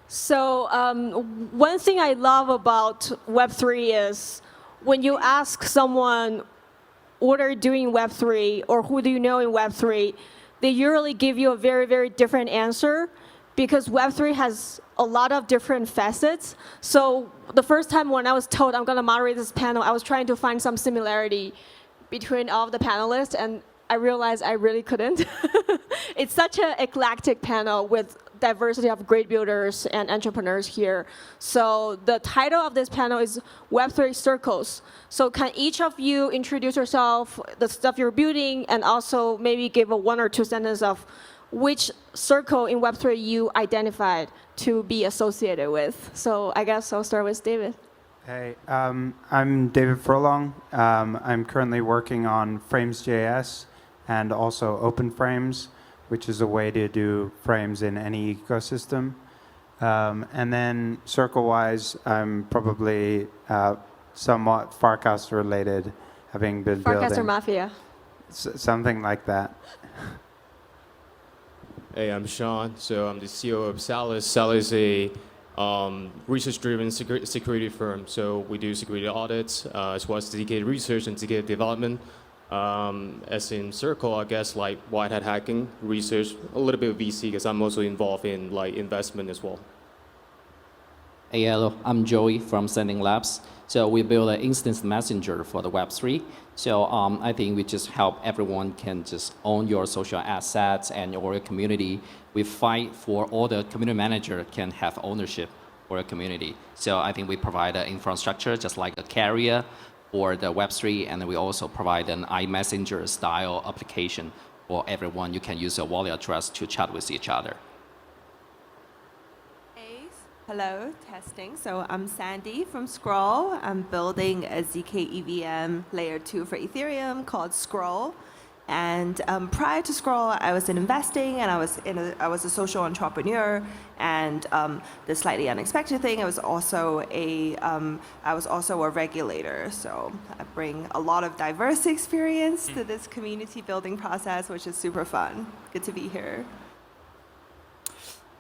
So one thing I love about Web3 is when you ask someone what are you doing in Web3 or who do you know in Web3, they usually give you a very, very different answer because Web3 has a lot of different facets. So the first time when I was told I'm going to moderate this panel, I was trying to find some similarity between all of the panelists, and I realized I really couldn't. It's such an eclectic panel with diversity of great builders and entrepreneurs here. So the title of this panel is Web3 Circles. So can each of you introduce yourself, the stuff you're building, and also maybe give a 1 or 2 sentences of which circle in Web3 you identified to be associated with? So I guess I'll start with David. Hey, I'm David Furlong. I'm currently working on Frames.js and also Open Frames, which is a way to do frames in any ecosystem. And then circle-wise, I'm probably somewhat Farcaster related, having been building. Farcaster Mafia. Something like that. Hey, I'm Sean. So I'm the CEO of Salus. Salus is a research-driven security firm. So we do security audits, as well as dedicated research and dedicated development. As in Circle, I guess like white hat hacking, research, a little bit of VC because I'm also involved in like investment as well. Hey, hello, I'm Joey from Sending Labs. So we build an instance messenger for the Web3. So I think we just help everyone can just own your social assets and your community. We fight for all the community manager can have ownership for a community. So I think we provide an infrastructure just like a carrier for the Web3, and we also provide an iMessenger style application for everyone. You can use a wallet address to chat with each other. Hey, hello, testing. So I'm Sandy from Scroll. I'm building a ZK EVM layer 2 for Ethereum called Scroll. And prior to Scroll, I was in investing, and I was a social entrepreneur. And the slightly unexpected thing, I was also a regulator. So I bring a lot of diverse experience to this community building process, which is super fun. Good to be here.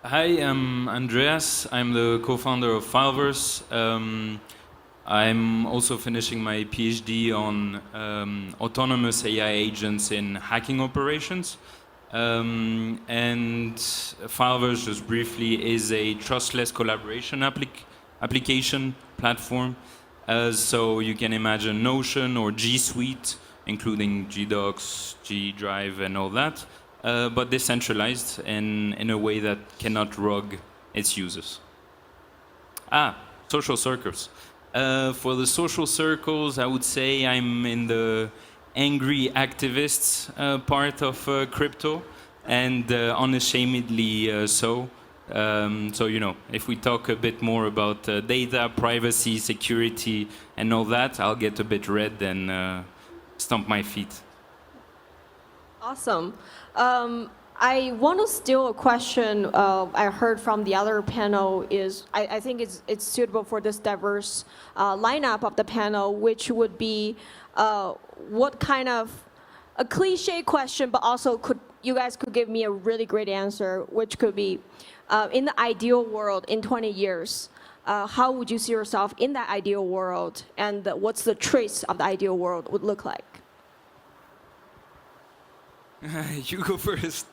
Hi, I'm Andreas. I'm the co-founder of Fileverse. I'm also finishing my PhD on autonomous AI agents in hacking operations. And Fileverse, just briefly, is a trustless collaboration application platform. So you can imagine Notion or G Suite, including GDocs, G Drive, and all that, but decentralized and in a way that cannot rug its users. Social circles. For the social circles, I would say I'm in the angry activists part of crypto, and unashamedly so. So, you know, if we talk a bit more about data, privacy, security, and all that, I'll get a bit red and stomp my feet. Awesome. I want to steal a question I heard from the other panel is, I think it's suitable for this diverse lineup of the panel, which would be what kind of, a cliche question, but also you guys could give me a really great answer, which could be, in the ideal world, in 20 years, how would you see yourself in that ideal world, and what's the trace of the ideal world would look like? You go first.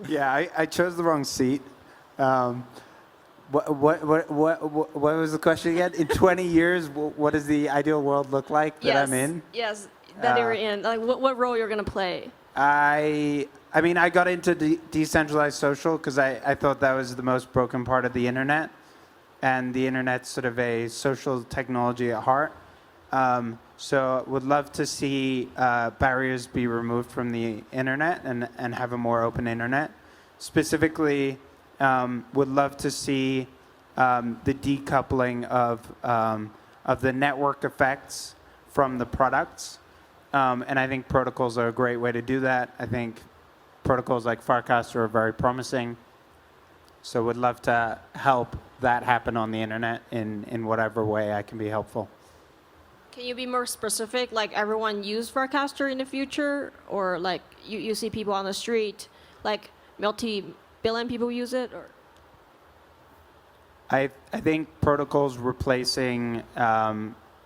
Yeah, I chose the wrong seat. What was the question again? In 20 years, what does the ideal world look like that I'm in? Yes, that you're in. Like, what role you're going to play? I mean, I got into decentralized social because I thought that was the most broken part of the internet. And the internet's sort of a social technology at heart. So would love to see barriers be removed from the internet and have a more open internet. Specifically, would love to see the decoupling of the network effects from the products. And I think protocols are a great way to do that. I think protocols like Farcaster are very promising. So would love to help that happen on the internet in whatever way I can be helpful. Can you be more specific? Like everyone use Farcaster in the future? Or like you see people on the street, like multi-billion people use it? Or I think protocols replacing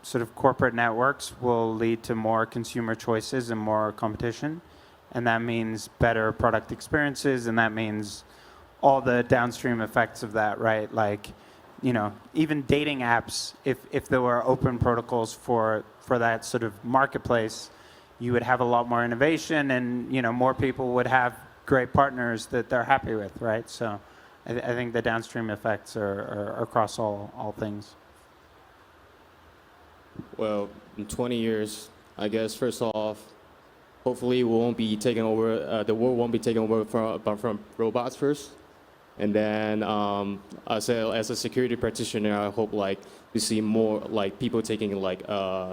sort of corporate networks will lead to more consumer choices and more competition. And that means better product experiences, and that means all the downstream effects of that, right? Like, you know, even dating apps, if there were open protocols for that sort of marketplace, you would have a lot more innovation, and, you know, more people would have great partners that they're happy with, right? So I think the downstream effects are across all things. Well, in 20 years, I guess first off, hopefully we won't be taken over. The world won't be taken over from robots first, and then as a security practitioner, I hope like we see more like people taking like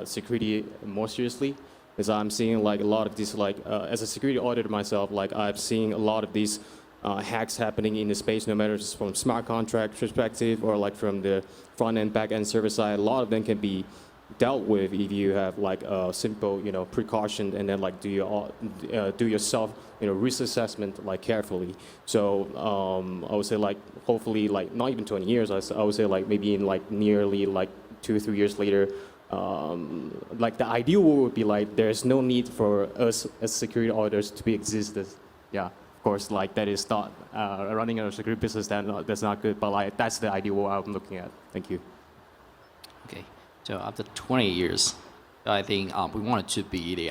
security more seriously. Because I'm seeing like a lot of these like as a security auditor myself, like I've seen a lot of these hacks happening in the space, no matter if it's from smart contract perspective or like from the front end, back end server side. A lot of them can be dealt with if you have like a simple, you know, precaution, and then like do yourself, you know, risk assessment like carefully. So I would say like hopefully like not even 20 years. I would say like maybe in like nearly like 2 or 3 years later. Like the ideal world would be like there's no need for us as security auditors to be existed. Yeah, of course, like that is not running a security business. That's not good. But like that's the ideal world I'm looking at. Thank you. Okay, so after 20 years, I think we wanted to be the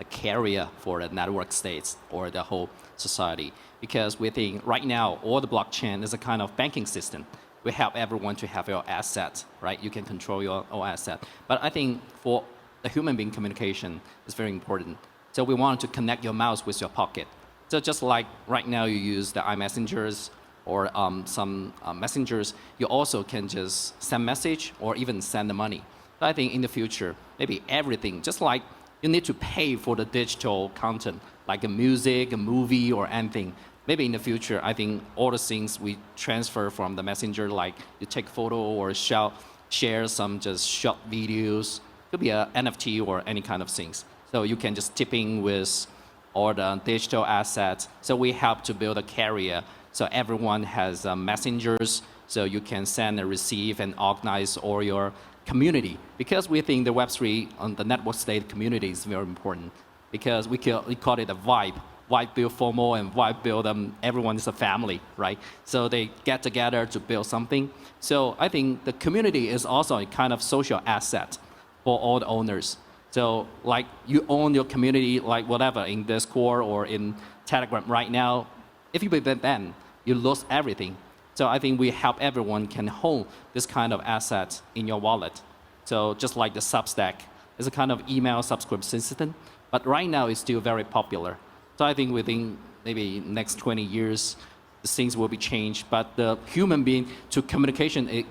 carrier for the network states or the whole society, because we think right now all the blockchain is a kind of banking system. We help everyone to have your asset, right? You can control your own asset. But I think for the human being communication is very important. So we want to connect your mouse with your pocket. So just like right now you use the iMessengers or some messengers, you also can just send message or even send the money. So I think in the future, maybe everything, just like you need to pay for the digital content, like a music, a movie, or anything. Maybe in the future, I think all the things we transfer from the messenger, like you take photo or share some just short videos, could be a NFT or any kind of things. So you can just tip in with all the digital assets. So we help to build a carrier. So everyone has messengers, so you can send and receive and organize all your community. Because we think the Web3 on the network state community is very important. Because we call it a vibe. Vibe build FOMO and vibe build everyone is a family, right? So they get together to build something. So I think the community is also a kind of social asset for all the owners. So like you own your community, like whatever, in Discord or in Telegram right now. If you ban, you lose everything. So I think we help everyone can hold this kind of asset in your wallet. So just like the Substack, it's a kind of email subscription system, but right now it's still very popular. So I think within maybe next 20 years, the things will be changed. But the human being to communication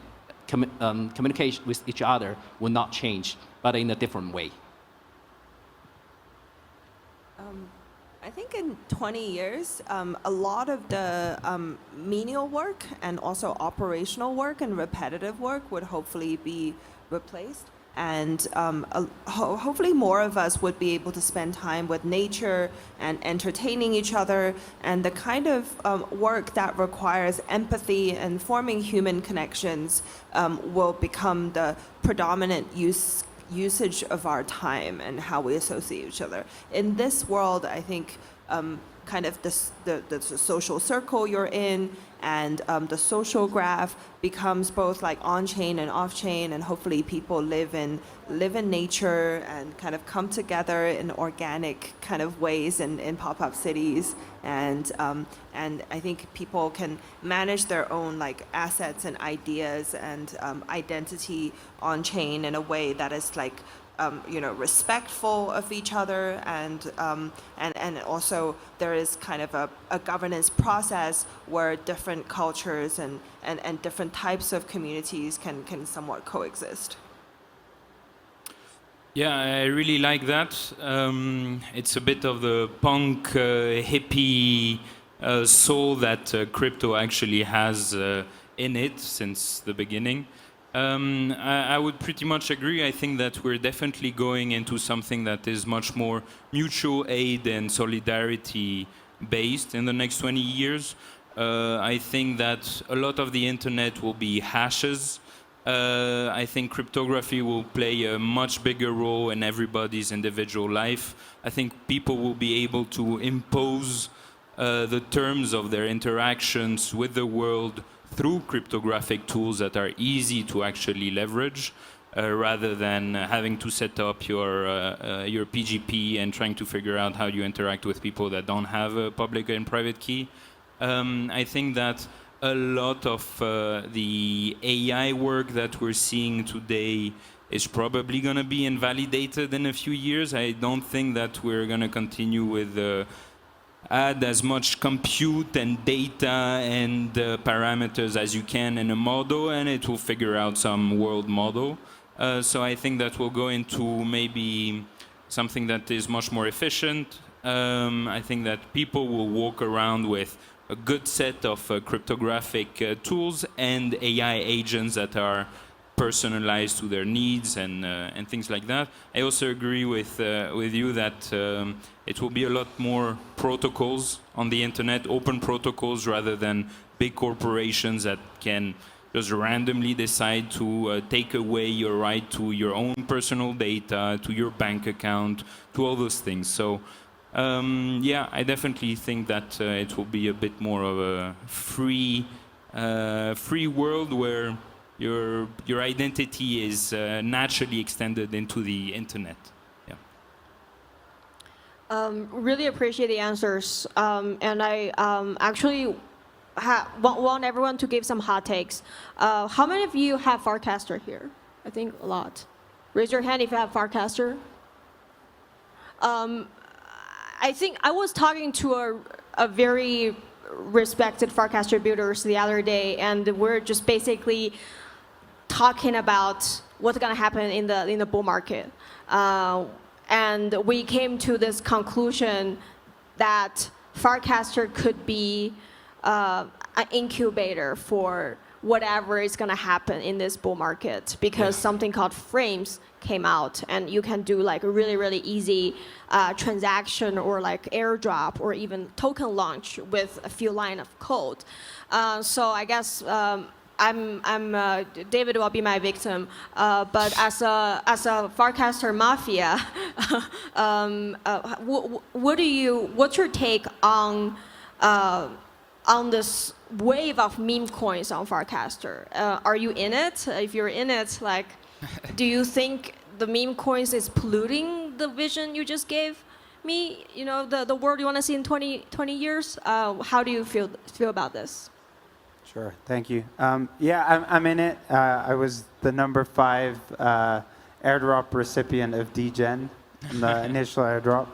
with each other will not change, but in a different way. I think in 20 years, a lot of the menial work and also operational work and repetitive work would hopefully be replaced. And hopefully more of us would be able to spend time with nature and entertaining each other, and the kind of work that requires empathy and forming human connections will become the predominant usage of our time and how we associate each other. In this world, I think kind of the social circle you're in and the social graph becomes both like on-chain and off-chain, and hopefully people live in nature and kind of come together in organic kind of ways in pop-up cities, and I think people can manage their own like assets and ideas and identity on-chain in a way that is like respectful of each other, and also there is kind of a governance process where different cultures and different types of communities can somewhat coexist. Yeah, I really like that. It's a bit of the punk hippie soul that crypto actually has in it since the beginning. I would pretty much agree. I think that we're definitely going into something that is much more mutual aid and solidarity based in the next 20 years. I think that a lot of the internet will be hashes. I think cryptography will play a much bigger role in everybody's individual life. I think people will be able to impose the terms of their interactions with the world through cryptographic tools that are easy to actually leverage, rather than having to set up your PGP and trying to figure out how you interact with people that don't have a public and private key. I think that a lot of the AI work that we're seeing today is probably going to be invalidated in a few years. I don't think that we're going to continue with add as much compute and data and parameters as you can in a model, and it will figure out some world model. So I think that we'll go into maybe something that is much more efficient. I think that people will walk around with a good set of cryptographic tools and AI agents that are personalized to their needs and things like that. I also agree with you that it will be a lot more protocols on the internet, open protocols, rather than big corporations that can just randomly decide to take away your right to your own personal data, to your bank account, to all those things. So yeah, I definitely think that it will be a bit more of a free world where your identity is naturally extended into the internet. Yeah. Really appreciate the answers, and I actually want everyone to give some hot takes. How many of you have Farcaster here? I think a lot. Raise your hand if you have Farcaster. I think I was talking to a very respected Farcaster builders the other day, and we're just basically talking about what's going to happen in the bull market. And we came to this conclusion that Farcaster could be an incubator for whatever is going to happen in this bull market, because something called frames came out, and you can do like a really, really easy transaction or like airdrop or even token launch with a few lines of code. So I guess David will be my victim, but as a Farcaster mafia, what's your take on this wave of meme coins on Farcaster? Are you in it? If you're in it, like, do you think the meme coins is polluting the vision you just gave me? You know, the world you want to see in 20 years? How do you feel about this? Sure, thank you. Yeah, I'm in it. I was the number 5 airdrop recipient of DGen, the initial airdrop.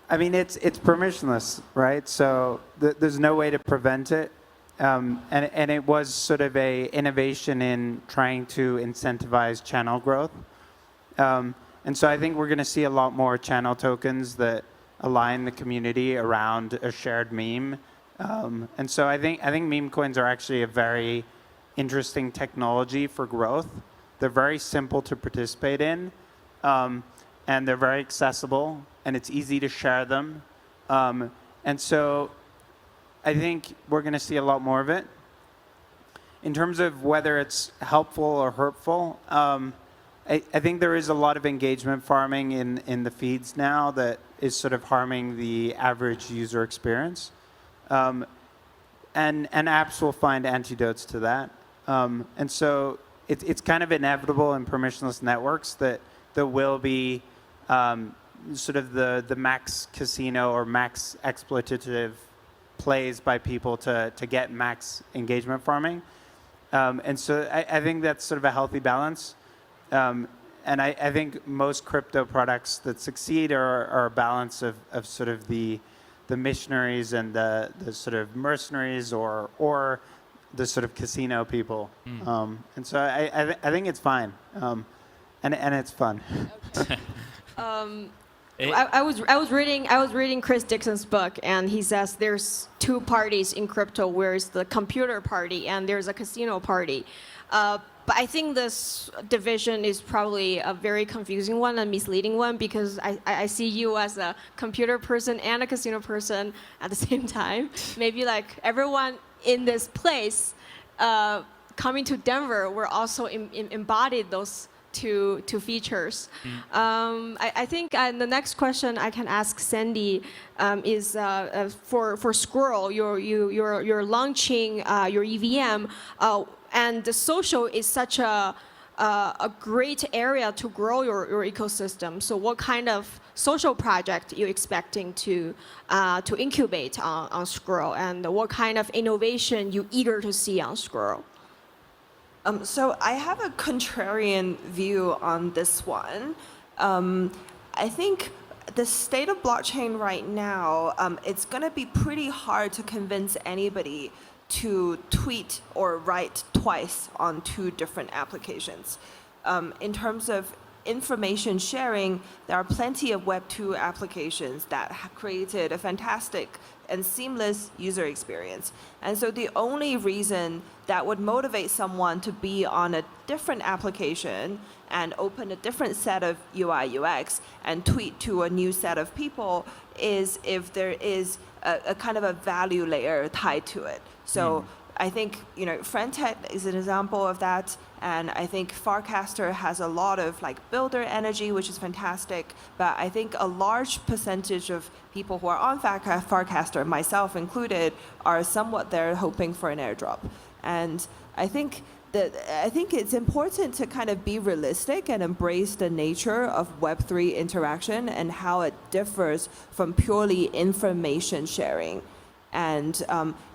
I mean, it's permissionless, right? So there's no way to prevent it. And it was sort of a innovation in trying to incentivize channel growth. And so I think we're going to see a lot more channel tokens that align the community around a shared meme. And so I think meme coins are actually a very interesting technology for growth. They're very simple to participate in, and they're very accessible, and it's easy to share them. And so I think we're going to see a lot more of it. In terms of whether it's helpful or hurtful, I think there is a lot of engagement farming in the feeds now that is sort of harming the average user experience. And apps will find antidotes to that. And so it's kind of inevitable in permissionless networks that there will be sort of the max casino or max exploitative plays by people to get max engagement farming. And so I think that's sort of a healthy balance. And I think most crypto products that succeed are a balance of sort of the missionaries and the sort of mercenaries or the sort of casino people. And so I think it's fine. And it's fun. Okay. I was reading Chris Dixon's book, and he says there's 2 parties in crypto. Where's the computer party and there's a casino party. But I think this division is probably a very confusing one and misleading one because I see you as a computer person and a casino person at the same time. Maybe like everyone in this place coming to Denver, we're also embodied those two features. I think the next question I can ask Sandy is for Squirrel. You're launching your EVM, and the social is such a great area to grow your ecosystem. So, what kind of social project are you expecting to incubate on Squirrel, and what kind of innovation you eager to see on Squirrel? So I have a contrarian view on this one. I think the state of blockchain right now, it's going to be pretty hard to convince anybody to tweet or write twice on two different applications. In terms of information sharing, there are plenty of Web2 applications that have created a fantastic and seamless user experience. And so the only reason that would motivate someone to be on a different application and open a different set of UI UX and tweet to a new set of people is if there is a kind of a value layer tied to it. So I think, Friendtech is an example of that, and I think Farcaster has a lot of like builder energy, which is fantastic. But I think a large percentage of people who are on Farcaster, myself included, are somewhat there hoping for an airdrop. And I think it's important to kind of be realistic and embrace the nature of Web3 interaction and how it differs from purely information sharing. And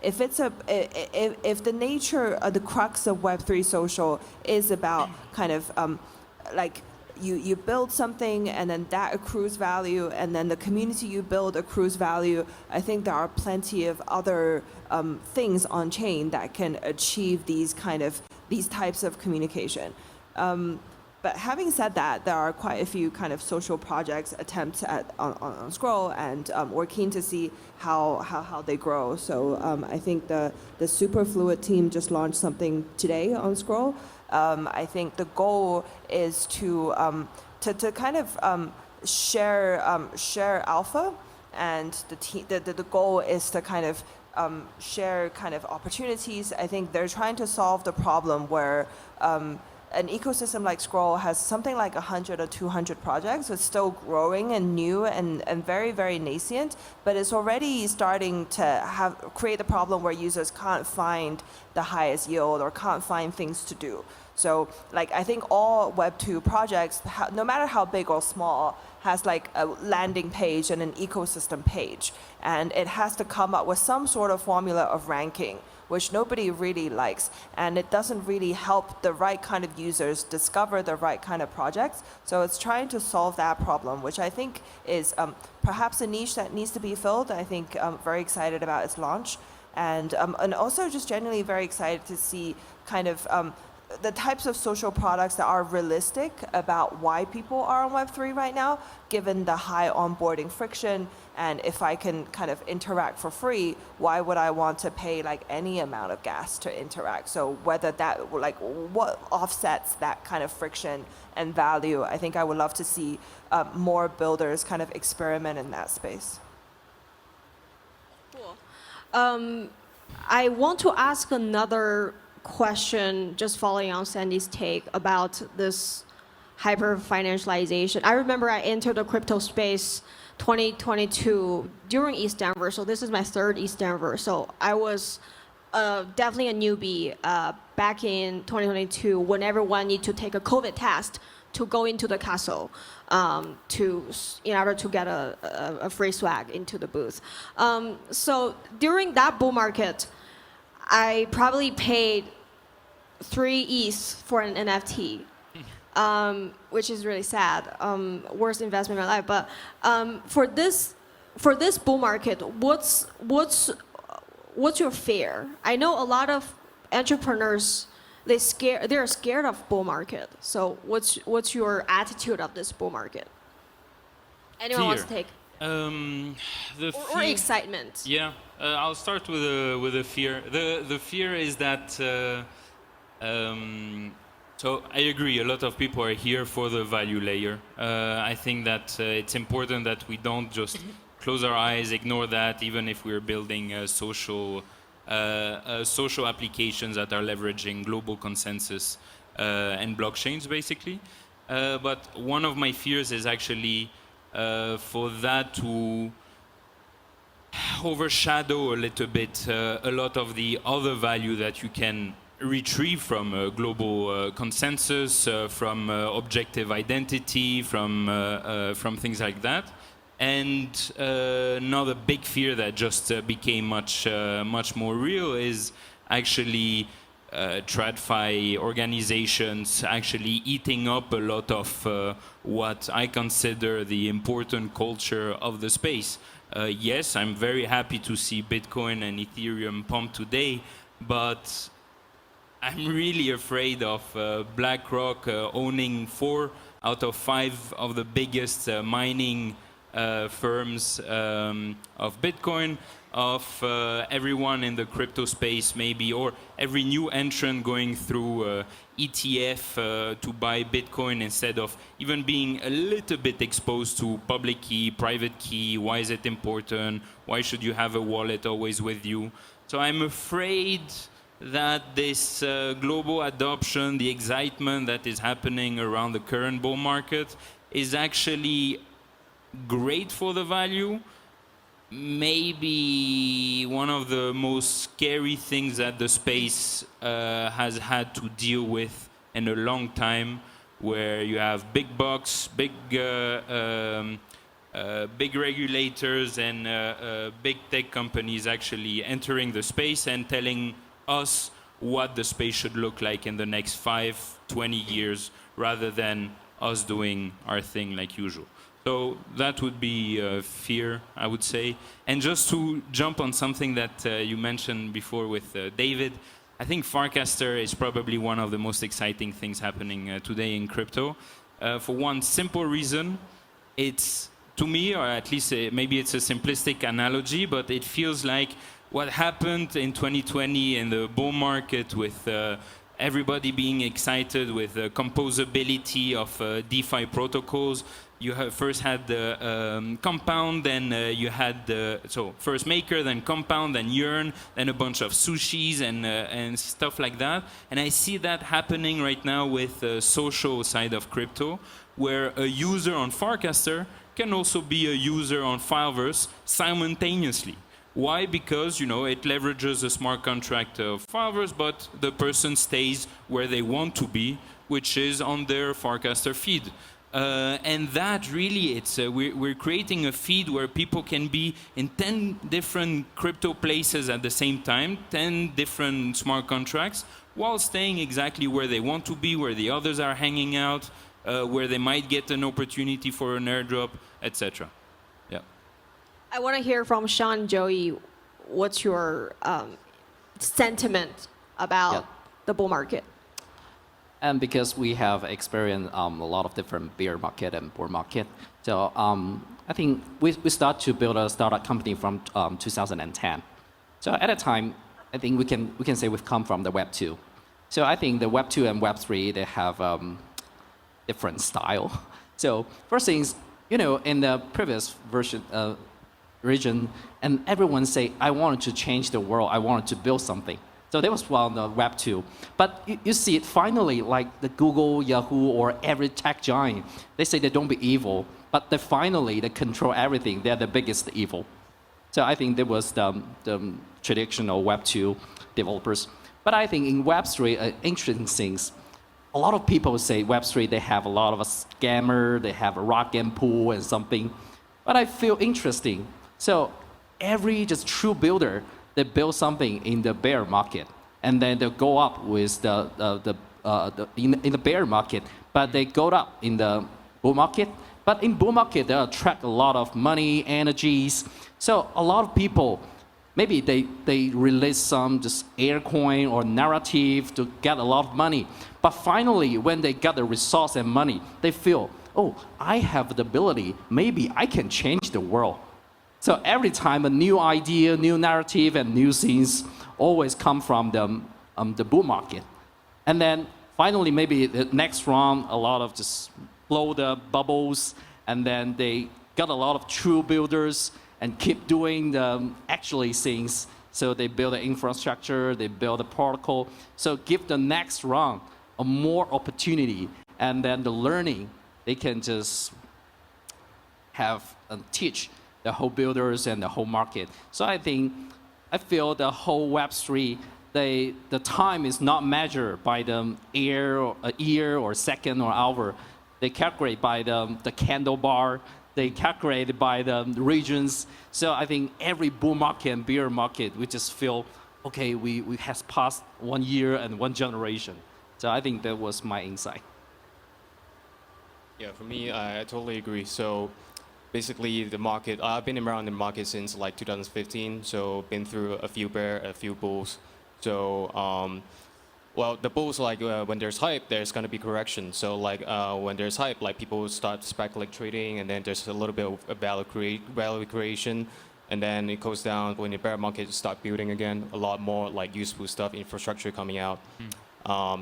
if the nature of the crux of Web3 social is about kind of like you build something and then that accrues value and then the community you build accrues value, I think there are plenty of other things on chain that can achieve these types of communication. But having said that, there are quite a few kind of social projects attempts on Scroll, and we're keen to see how they grow. So I think the Superfluid team just launched something today on Scroll. I think the goal is to kind of share alpha, and the goal is to kind of share kind of opportunities. I think they're trying to solve the problem where an ecosystem like Scroll has something like 100 or 200 projects. So it's still growing and new and very, very nascent, but it's already starting to create the problem where users can't find the highest yield or can't find things to do. So like I think all Web2 projects, no matter how big or small, has like a landing page and an ecosystem page. And it has to come up with some sort of formula of ranking, which nobody really likes. And it doesn't really help the right kind of users discover the right kind of projects. So it's trying to solve that problem, which I think is perhaps a niche that needs to be filled. I think I'm very excited about its launch. And also just generally very excited to see kind of the types of social products that are realistic about why people are on Web3 right now, given the high onboarding friction. And if I can kind of interact for free, why would I want to pay like any amount of gas to interact? So whether that, like what offsets that kind of friction and value, I think I would love to see more builders kind of experiment in that space. Cool. I want to ask another question, just following on Sandy's take about this hyper-financialization. I remember I entered the crypto space 2022 during ETHDenver, so this is my third ETHDenver. So I was definitely a newbie back in 2022 when everyone needed to take a COVID test to go into the castle in order to get a free swag into the booth. So during that bull market, I probably paid 3 ETH for an NFT, which is really sad. Worst investment in my life. But for this bull market, what's your fear? I know a lot of entrepreneurs they're scared of bull market. So what's your attitude of this bull market? Anyone wants to take? Or excitement. Yeah, I'll start with a fear. The fear is that So I agree. A lot of people are here for the value layer. I think that it's important that we don't just close our eyes, ignore that, even if we're building social applications that are leveraging global consensus and blockchains, basically. But one of my fears is actually for that to overshadow a little bit a lot of the other value that you can retrieve from global consensus, from objective identity, from things like that. And another big fear that just became much more real is actually TradFi organizations actually eating up a lot of what I consider the important culture of the space. Yes, I'm very happy to see Bitcoin and Ethereum pump today, but I'm really afraid of BlackRock owning 4 out of 5 of the biggest mining firms of Bitcoin, of everyone in the crypto space maybe, or every new entrant going through ETF to buy Bitcoin instead of even being a little bit exposed to public key, private key, why is it important, why should you have a wallet always with you. So I'm afraid that this global adoption, the excitement that is happening around the current bull market is actually great for the value. Maybe one of the most scary things that the space has had to deal with in a long time, where you have big bucks, big regulators and big tech companies actually entering the space and telling us what the space should look like in the next 5, 20 years, rather than us doing our thing like usual. So that would be fear, I would say. And just to jump on something that you mentioned before with David, I think Farcaster is probably one of the most exciting things happening today in crypto. For one simple reason, it's, to me, or at least maybe it's a simplistic analogy, but it feels like what happened in 2020 in the bull market with everybody being excited with the composability of DeFi protocols. You first had the Compound, then you had the, so first Maker, then Compound, then Yearn, then a bunch of sushis and stuff like that. And I see that happening right now with the social side of crypto, where a user on Farcaster can also be a user on Fileverse simultaneously. Why? Because, you know, it leverages a smart contract of Fileverse, but the person stays where they want to be, which is on their Farcaster feed. And that really, it's we're creating a feed where people can be in 10 different crypto places at the same time, 10 different smart contracts, while staying exactly where they want to be, where the others are hanging out, where they might get an opportunity for an airdrop, etc. Yeah. I want to hear from Sean and Joey. What's your sentiment about the bull market? And because we have experienced a lot of different bear market and bull market, so I think we start to build a startup company from 2010. So at that time, I think we can say we've come from the Web 2. So I think the Web 2 and Web 3, they have different style. So first things, you know, in the previous region, and everyone say, I wanted to change the world, I wanted to build something. So that was on the Web 2. But you see it finally, like the Google, Yahoo, or every tech giant, they say they don't be evil, but they finally, they control everything. They're the biggest evil. So I think that was the traditional Web 2 developers. But I think in Web 3, interesting things, a lot of people say Web 3, they have a lot of a scammer, they have a rock and pool and something. But I feel interesting. So every just true builder, they build something in the bear market, and then they go up with in the bear market, but they go up in the bull market. But in bull market, they attract a lot of money, energies. So a lot of people, maybe they release some just air coin or narrative to get a lot of money. But finally, when they get the resource and money, they feel, oh, I have the ability, maybe I can change the world. So every time a new idea, new narrative, and new things always come from the bull market. And then finally, maybe the next round, a lot of just blow the bubbles, and then they got a lot of true builders and keep doing the actually things. So they build the infrastructure, they build the protocol. So give the next round a more opportunity, and then the learning, they can just have and teach the whole builders and the whole market. So I feel the whole Web3, the time is not measured by the year or second or hour. They calculate by the candle bar. They calculate it by the regions. So I think every bull market and bear market, we just feel, okay, we has passed 1 year and 1 generation. So I think that was my insight. Yeah, for me, I totally agree. So basically, the market, I've been around the market since like 2015, so been through a few bear, a few bulls. So, well, the bulls, like when there's hype, there's going to be correction. So like when there's hype, like people start speculative trading, and then there's a little bit of value creation, and then it goes down. When the bear market start building again, a lot more like useful stuff, infrastructure coming out.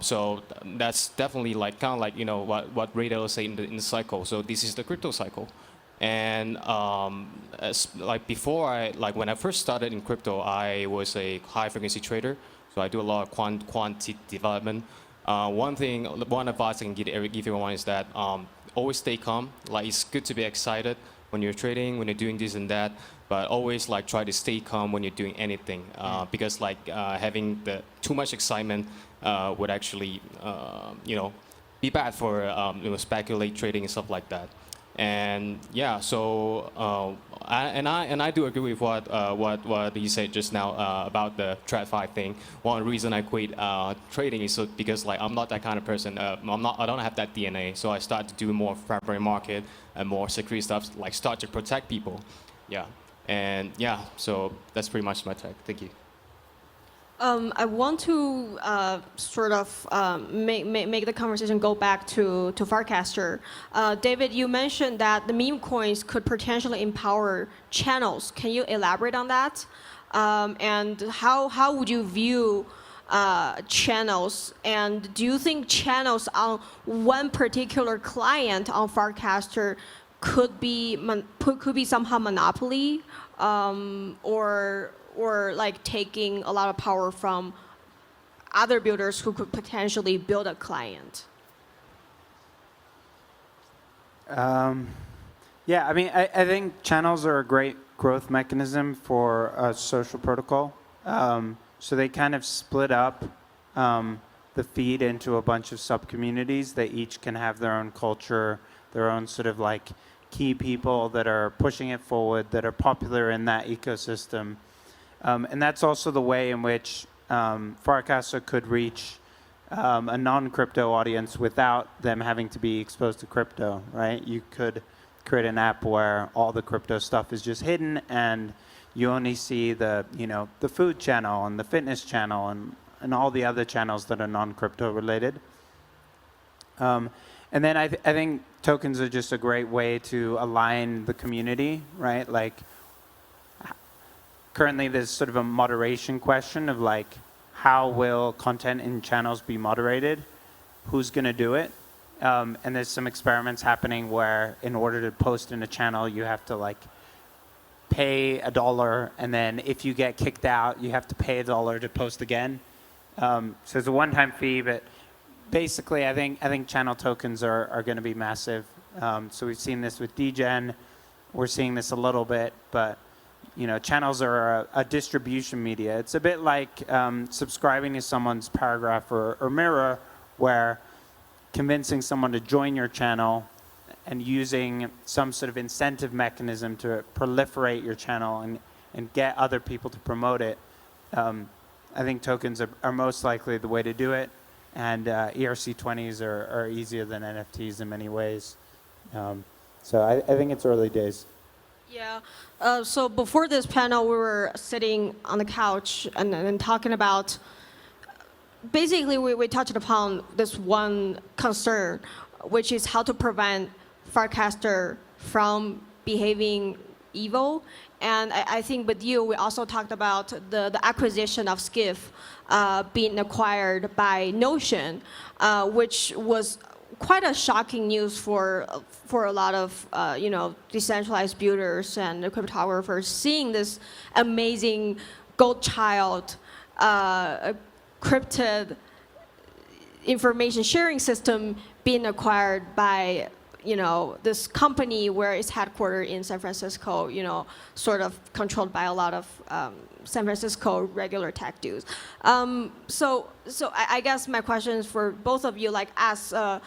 So that's definitely like kind of like, you know, what Radar say in the cycle. So this is the crypto cycle. And like before, when I first started in crypto, I was a high frequency trader. So I do a lot of quantity development. One advice I can give everyone is that always stay calm. Like it's good to be excited when you're trading, when you're doing this and that, but always like try to stay calm when you're doing anything, because like having too much excitement would actually be bad for speculate trading and stuff like that. And yeah, so I do agree with what he said just now about the TradFi thing. One reason I quit trading is because like I'm not that kind of person. I don't have that DNA. So I started to do more primary market and more security stuff, like start to protect people. Yeah, and yeah, so that's pretty much my tech. Thank you. I want to sort of make the conversation go back to Farcaster. David, you mentioned that the meme coins could potentially empower channels. Can you elaborate on that? And how would you view channels? And do you think channels on one particular client on Farcaster could be somehow monopoly, or like taking a lot of power from other builders who could potentially build a client? Yeah, I mean, I think channels are a great growth mechanism for a social protocol. So they kind of split up the feed into a bunch of sub-communities that each can have their own culture, their own sort of like key people that are pushing it forward, that are popular in that ecosystem. And that's also the way in which Farcaster could reach a non-crypto audience without them having to be exposed to crypto, right? You could create an app where all the crypto stuff is just hidden, and you only see the food channel and the fitness channel and all the other channels that are non-crypto related. And then I think tokens are just a great way to align the community, right? Like, currently there's sort of a moderation question of like, how will content in channels be moderated? Who's going to do it? And there's some experiments happening where in order to post in a channel, you have to like pay $1, and then if you get kicked out, you have to pay $1 to post again. So it's a one-time fee, but basically I think channel tokens are going to be massive. So we've seen this with DGen. We're seeing this a little bit, but channels are a distribution media. It's a bit like subscribing to someone's paragraph or mirror, where convincing someone to join your channel and using some sort of incentive mechanism to proliferate your channel and get other people to promote it. I think tokens are most likely the way to do it, and ERC20s are easier than NFTs in many ways. So I think it's early days. Yeah. So before this panel, we were sitting on the couch and talking about, basically we touched upon this one concern, which is how to prevent Farcaster from behaving evil. And I think with you, we also talked about the acquisition of Skiff being acquired by Notion, which was quite a shocking news for a lot of decentralized builders and cryptographers, seeing this amazing gold child encrypted information sharing system being acquired by this company where it's headquartered in San Francisco, sort of controlled by a lot of San Francisco regular tech dudes. So I guess my question is for both of you, like as a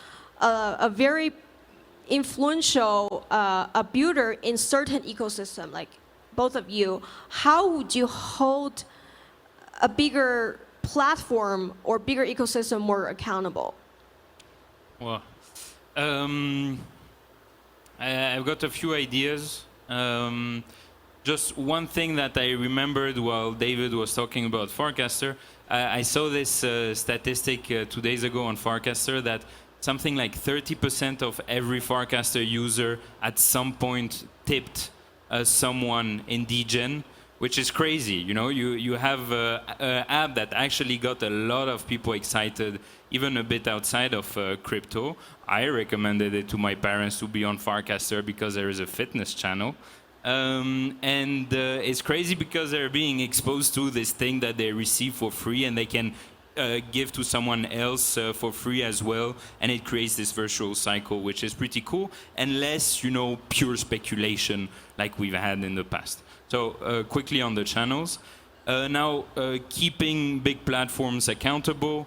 very influential a builder in certain ecosystem, like both of you, how would you hold a bigger platform or bigger ecosystem more accountable? Well, I've got a few ideas. Just one thing that I remembered while David was talking about Farcaster, I saw this statistic 2 days ago on Farcaster that something like 30% of every Farcaster user at some point tipped someone in degen, which is crazy. You have an app that actually got a lot of people excited, even a bit outside of crypto. I recommended it to my parents to be on Farcaster because there is a fitness channel. It's crazy because they're being exposed to this thing that they receive for free and they can give to someone else for free as well, and it creates this virtual cycle, which is pretty cool, and less, pure speculation like we've had in the past. So quickly on the channels. Now, keeping big platforms accountable.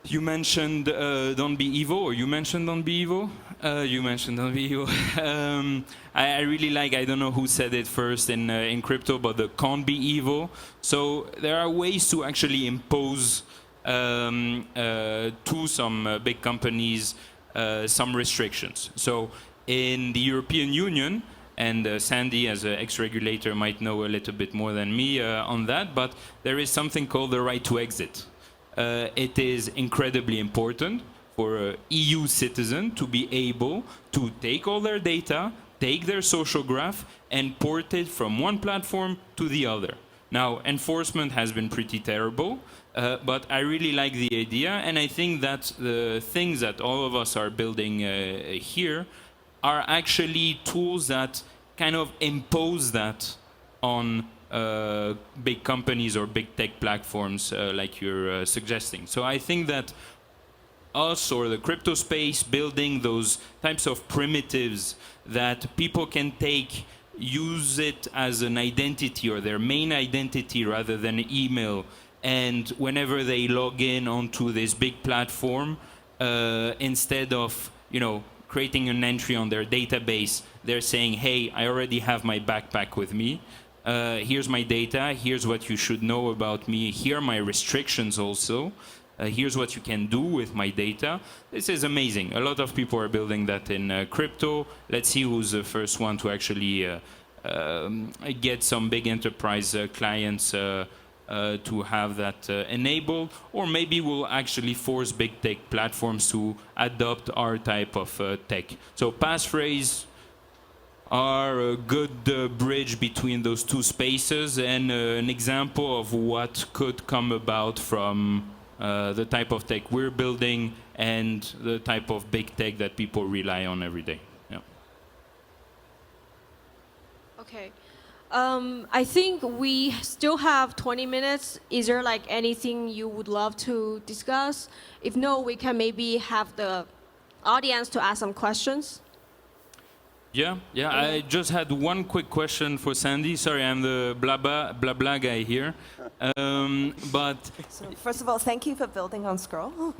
You mentioned Don't Be Evil, or you mentioned Don't Be Evil? You mentioned Don't Be Evil. I really like, I don't know who said it first in crypto, but the Can't Be Evil. So there are ways to actually impose to some big companies some restrictions. So in the European Union, and Sandy, as an ex-regulator, might know a little bit more than me on that, but there is something called the right to exit. It is incredibly important for an EU citizen to be able to take all their data, take their social graph, and port it from one platform to the other. Now, enforcement has been pretty terrible, but I really like the idea, and I think that the things that all of us are building here are actually tools that kind of impose that on big companies or big tech platforms like you're suggesting. So I think that us or the crypto space building those types of primitives that people can take, use it as an identity or their main identity rather than email, and whenever they log in onto this big platform, instead of creating an entry on their database, they're saying, hey, I already have my backpack with me. Here's my data. Here's what you should know about me. Here are my restrictions also. Here's what you can do with my data. This is amazing. A lot of people are building that in crypto. Let's see who's the first one to actually get some big enterprise clients to have that enabled, or maybe we'll actually force big tech platforms to adopt our type of tech. So passphrase are a good bridge between those two spaces, and an example of what could come about from the type of tech we're building and the type of big tech that people rely on every day. Yeah. Okay. I think we still have 20 minutes. Is there like anything you would love to discuss? If no, we can maybe have the audience to ask some questions. Yeah. I just had one quick question for Sandy. Sorry, I'm the blah blah guy here. But so first of all, thank you for building on Scroll.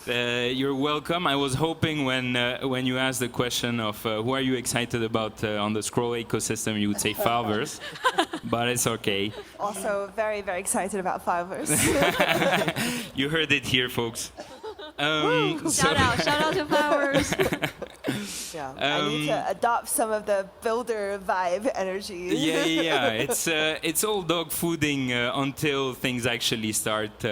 You're welcome. I was hoping when you asked the question of who are you excited about on the Scroll ecosystem, you would say Fileverse, but it's okay. Also, very, very excited about Fileverse. You heard it here, folks. Shout out to Flowers. Yeah, I need to adopt some of the builder vibe energy. Yeah. It's all dog fooding until things actually start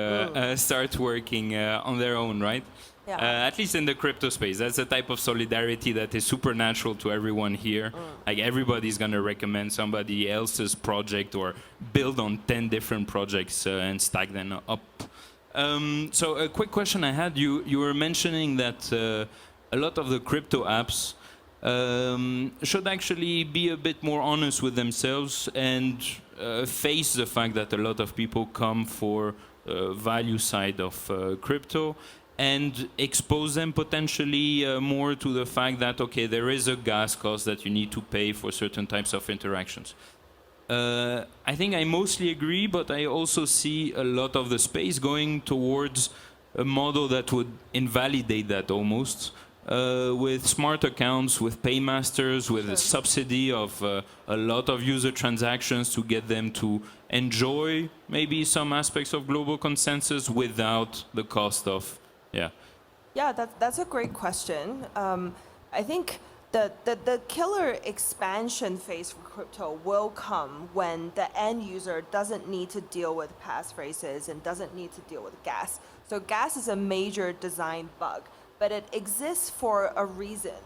working on their own, right? Yeah. At least in the crypto space. That's a type of solidarity that is supernatural to everyone here. Like everybody's going to recommend somebody else's project or build on 10 different projects and stack them up. So a quick question I had, you were mentioning that a lot of the crypto apps should actually be a bit more honest with themselves and face the fact that a lot of people come for value side of crypto and expose them potentially more to the fact that, okay, there is a gas cost that you need to pay for certain types of interactions. I think I mostly agree, but I also see a lot of the space going towards a model that would invalidate that almost, with smart accounts, with paymasters, with a subsidy of a lot of user transactions to get them to enjoy maybe some aspects of global consensus without the cost of, Yeah, that's a great question. I think the killer expansion phase for crypto will come when the end user doesn't need to deal with passphrases and doesn't need to deal with gas. So gas is a major design bug, but it exists for a reason.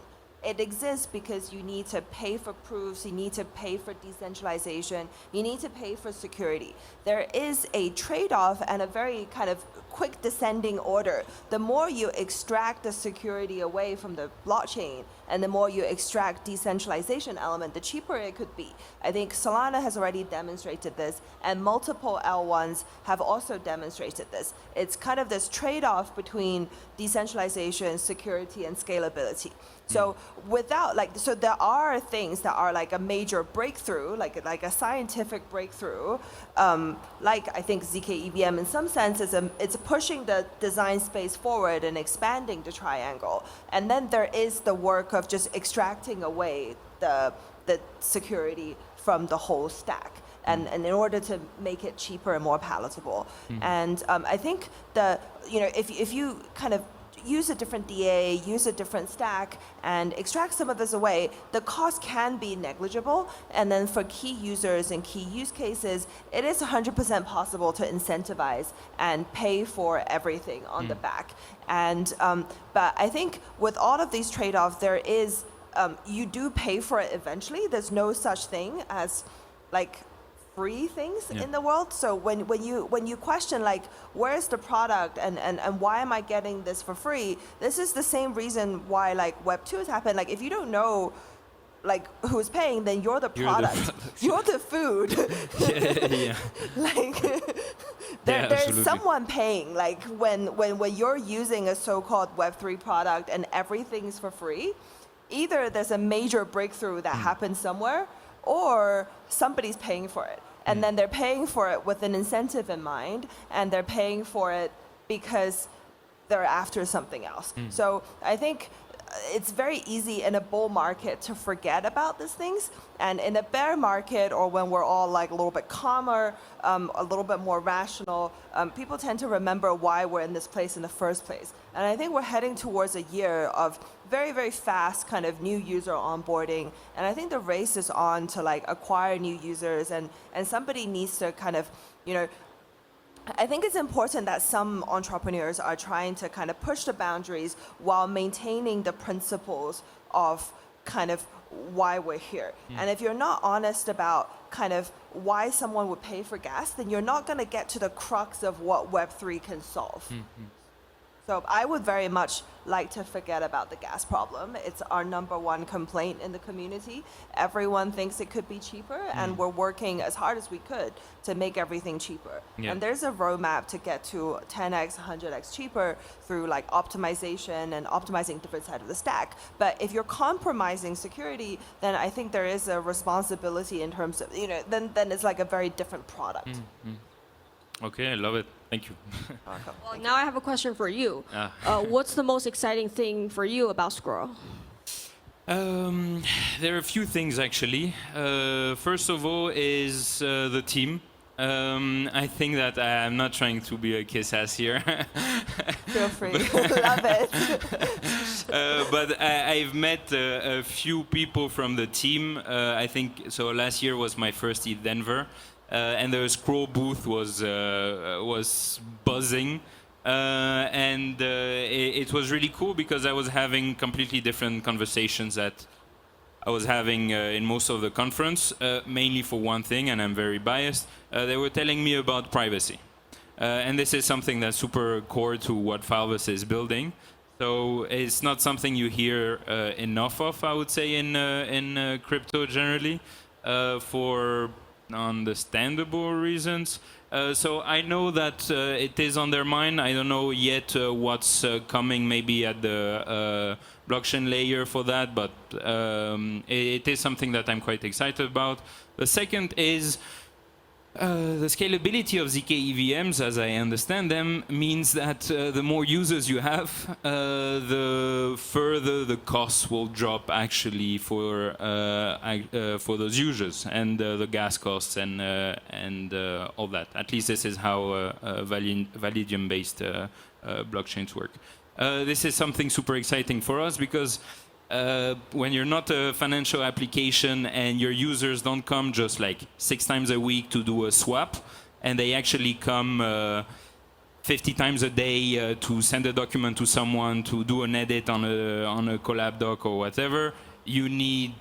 It exists because you need to pay for proofs, you need to pay for decentralization, you need to pay for security. There is a trade-off and a very kind of quick descending order. The more you extract the security away from the blockchain and the more you extract decentralization element, the cheaper it could be. I think Solana has already demonstrated this, and multiple L1s have also demonstrated this. It's kind of this trade-off between decentralization, security, and scalability. So without so there are things that are like a major breakthrough, like a scientific breakthrough, like I think ZK EVM in some sense it's pushing the design space forward and expanding the triangle. And then there is the work of just extracting away the security from the whole stack. And in order to make it cheaper and more palatable. And I think if you kind of use a different DA, use a different stack, and extract some of this away, the cost can be negligible. And then for key users and key use cases, it is 100% possible to incentivize and pay for everything on the back. And but I think with all of these trade-offs, there is you do pay for it eventually. There's no such thing as like free things in the world. So when you question like where's the product and why am I getting this for free, this is the same reason why like Web2 has happened. Like if you don't know like who's paying, then you're the product. You're the food. yeah. Like there's someone paying. Like when you're using a so-called Web3 product and everything's for free, either there's a major breakthrough that happens somewhere, or somebody's paying for it. And then they're paying for it with an incentive in mind, and they're paying for it because they're after something else. So I think it's very easy in a bull market to forget about these things. And in a bear market, or when we're all like a little bit calmer, a little bit more rational, people tend to remember why we're in this place in the first place. And I think we're heading towards a year of very, very fast kind of new user onboarding. And I think the race is on to like acquire new users, and somebody needs to kind of, I think it's important that some entrepreneurs are trying to kind of push the boundaries while maintaining the principles of kind of why we're here. And if you're not honest about kind of why someone would pay for gas, then you're not going to get to the crux of what Web3 can solve. So I would very much like to forget about the gas problem. It's our #1 complaint in the community. Everyone thinks it could be cheaper, and we're working as hard as we could to make everything cheaper. And there's a roadmap to get to 10x, 100x cheaper through like optimization and optimizing different sides of the stack. But if you're compromising security, then I think there is a responsibility in terms of, then it's like a very different product. Okay, I love it. Thank you. Well, now I have a question for you. What's the most exciting thing for you about Scroll? There are a few things actually. First of all is the team. I think that I'm not trying to be a kiss ass here. Feel free. Love it. But I've met a few people from the team. I think so. Last year was my first ETHDenver. And the Scroll booth was buzzing. and it was really cool because I was having completely different conversations that I was having in most of the conference, mainly for one thing, and I'm very biased. They were telling me about privacy. And this is something that's super core to what Fileverse is building. So it's not something you hear enough of, I would say, in crypto generally, for understandable reasons. So I know that it is on their mind. I don't know yet what's coming maybe at the blockchain layer for that, but it is something that I'm quite excited about. The second is the scalability of ZK EVMs, as I understand them, means that the more users you have, the further the costs will drop actually for those users and the gas costs and all that. At least this is how Validium-based blockchains work. This is something super exciting for us because when you're not a financial application and your users don't come just like 6 times a week to do a swap, and they actually come 50 times a day to send a document to someone, to do an edit on a collab doc or whatever, you need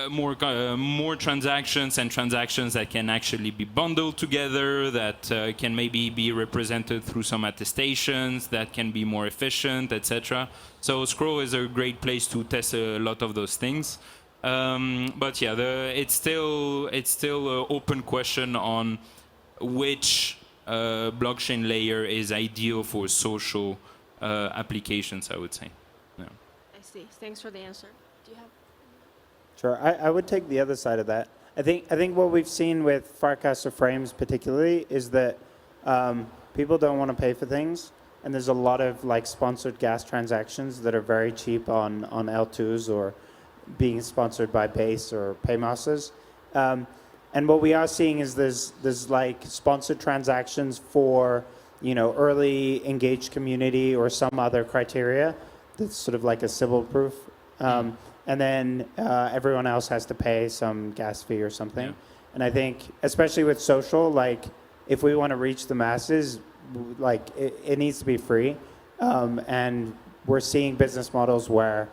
more transactions and transactions that can actually be bundled together, that can maybe be represented through some attestations, that can be more efficient, etc. So Scroll is a great place to test a lot of those things. But yeah, it's still an open question on which blockchain layer is ideal for social applications, I would say. Yeah. I see. Thanks for the answer. Do you have? Sure, I would take the other side of that. I think what we've seen with Farcaster frames particularly is that people don't want to pay for things, and there's a lot of like sponsored gas transactions that are very cheap on L2s or being sponsored by Base or Paymasters. And what we are seeing is there's like sponsored transactions for early engaged community or some other criteria that's sort of like a Sybil proof. And then everyone else has to pay some gas fee or something. Yeah. And I think, especially with social, like if we want to reach the masses, like it needs to be free. And we're seeing business models where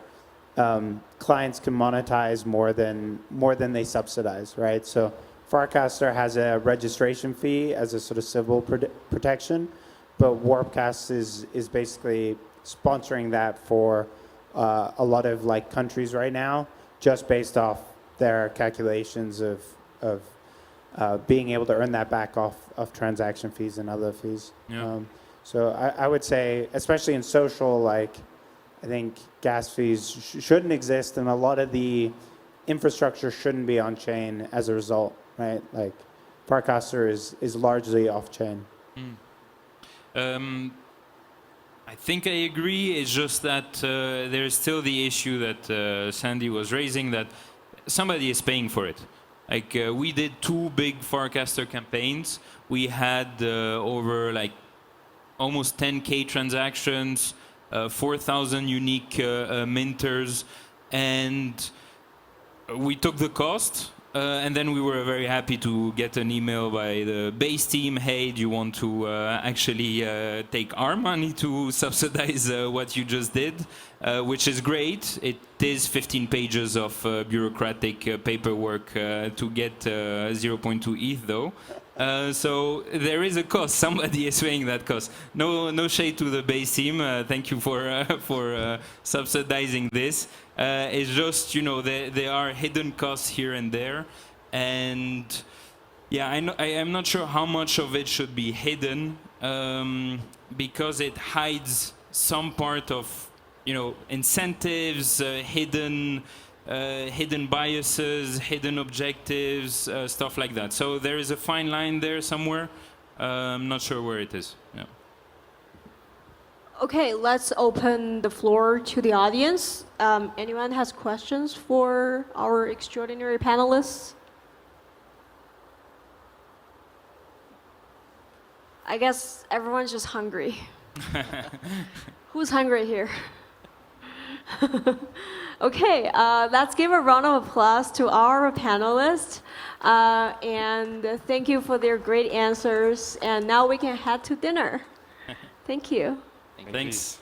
clients can monetize more than they subsidize, right? So Farcaster has a registration fee as a sort of civil protection, but Warpcast is basically sponsoring that for a lot of like countries right now, just based off their calculations of being able to earn that back off of transaction fees and other fees. Yeah. So I would say, especially in social, like I think gas fees shouldn't exist, and a lot of the infrastructure shouldn't be on chain as a result, right? Like Farcaster is largely off chain. I think I agree. It's just that there's still the issue that Sandy was raising, that somebody is paying for it. Like we did 2 big Farcaster campaigns. We had over like almost 10K transactions, 4,000 unique minters, and we took the cost. And then we were very happy to get an email by the base team, hey, do you want to actually take our money to subsidize what you just did? Which is great. It is 15 pages of bureaucratic paperwork to get 0.2 ETH though. So there is a cost. Somebody is paying that cost. No shade to the base team. Thank you for subsidizing this. It's just, there are hidden costs here and there, and yeah, I'm not sure how much of it should be hidden because it hides some part of incentives, hidden biases, hidden objectives, stuff like that. So there is a fine line there somewhere. I'm not sure where it is. Yeah. Okay, let's open the floor to the audience. Anyone has questions for our extraordinary panelists? I guess everyone's just hungry. Who's hungry here? Okay, let's give a round of applause to our panelists. And thank you for their great answers. And now we can head to dinner. Thank you. Thanks.